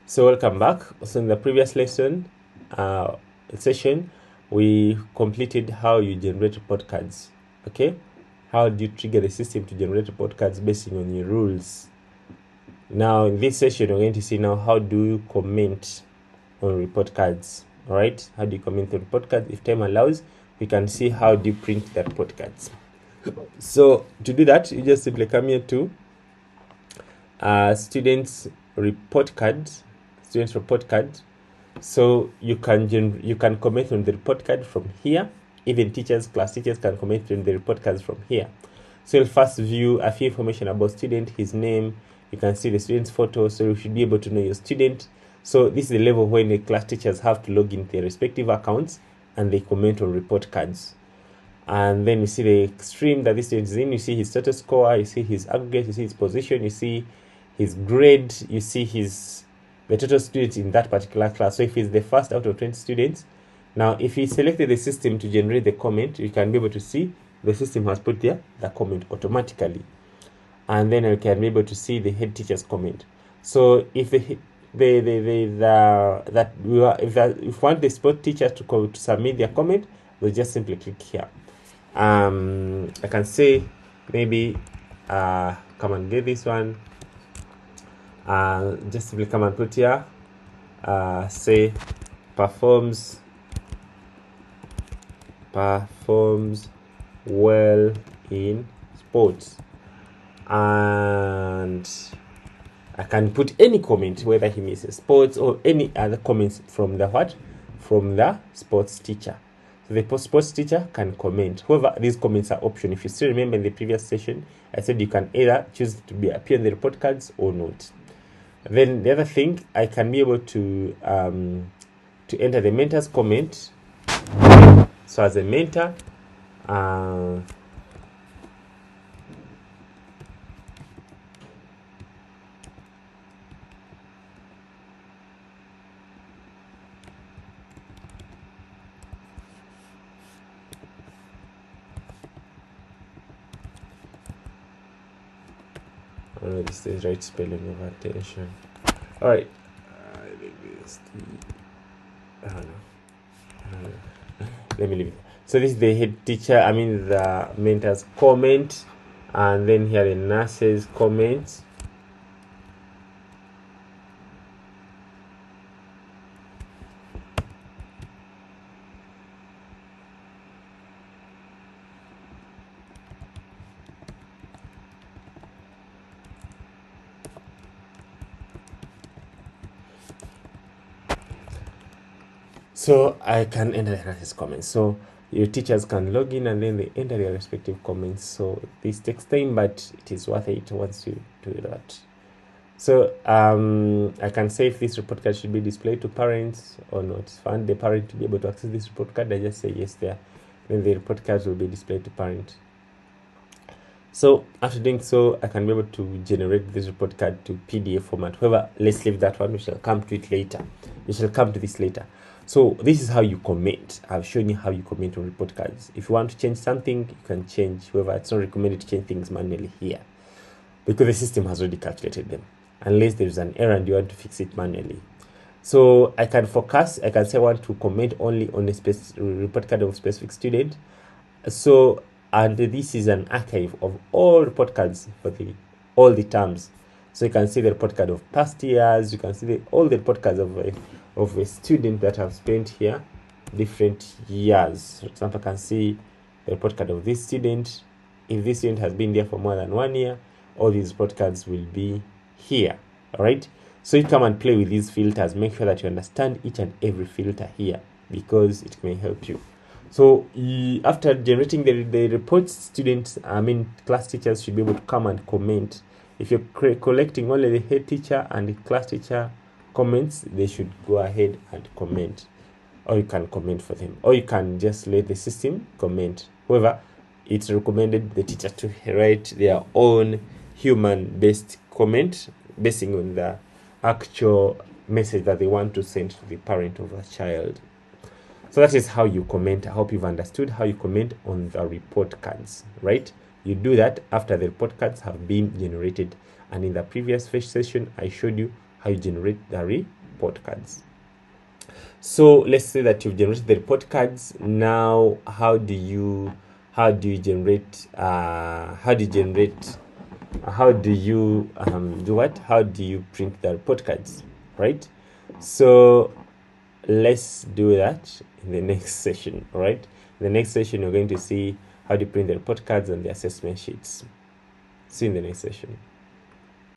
So welcome back. So in the previous session, we completed how you generate report cards. Okay, how do you trigger the system to generate report cards based on your rules? Now in this session, we're going to see now how do you comment on report cards. All right, how do you comment on report cards? If time allows, we can see how do you print the report cards. So to do that, you just simply come here to students report card. So you can comment on the report card from here. Even class teachers can comment on the report cards from here. So you'll first view a few information about student, his name. You can see the student's photo, so you should be able to know your student. So this is the level when the class teachers have to log into their respective accounts and they comment on report cards. And then you see the stream that this student is in. You see his status score, you see his aggregate, you see his position, you see his grade, you see the total students in that particular class. So if he's the first out of 20 students, now if he selected the system to generate the comment, you can be able to see the system has put there the comment automatically, and then you can be able to see the head teacher's comment. So if if we want the sport teacher to submit their comment, we'll just simply click here. I can say maybe come and get this one. Just simply come and put here, say performs well in sports, and I can put any comment, whether he misses sports or any other comments from the sports teacher. So the sports teacher can comment. However, these comments are optional. If you still remember in the previous session, I said you can either choose to appear in the report cards or not. Then the other thing, I can be able to enter the mentor's comment. So as a mentor, this is right spelling of attention. All right. Let me leave it. So this is the head teacher, the mentor's comment, and then here the nurse's comment. So I can enter the nurse's comments. So your teachers can log in and then they enter their respective comments. So this takes time, but it is worth it once you do that. So I can say if this report card should be displayed to parents or not. If I want the parent to be able to access this report card, I just say yes there. Then the report cards will be displayed to parent. So after doing so, I can be able to generate this report card to PDF format. However, let's leave that one. We shall come to it later. We shall come to this later. So this is how you comment. I've shown you how you comment on report cards. If you want to change something, you can change. However, it's not recommended to change things manually here because the system has already calculated them, unless there's an error and you want to fix it manually. So I can focus. I can say I want to comment only on a report card of a specific student. So, and this is an archive of all report cards for all the terms. So you can see the report card of past years. You can see all the report cards of a student that have spent here different years. For example, I can see the report card of this student. If this student has been there for more than 1 year, all these report cards will be here. All right. So you come and play with these filters. Make sure that you understand each and every filter here because it may help you. So after generating the reports, class teachers should be able to come and comment. If you're collecting only the head teacher and the class teacher comments, they should go ahead and comment, or you can comment for them, or you can just let the system comment. However, it's recommended the teacher to write their own human-based comment basing on the actual message that they want to send to the parent of the child. So that is how you comment. I hope you've understood how you comment on the report cards, right? You do that after the report cards have been generated. And in the previous session, I showed you how you generate the report cards. So let's say that you've generated the report cards. Now, how do you generate print the report cards, right? So let's do that in the next session. All right, in the next session you're going to see how to print the report cards and the assessment sheets. See you in the next session.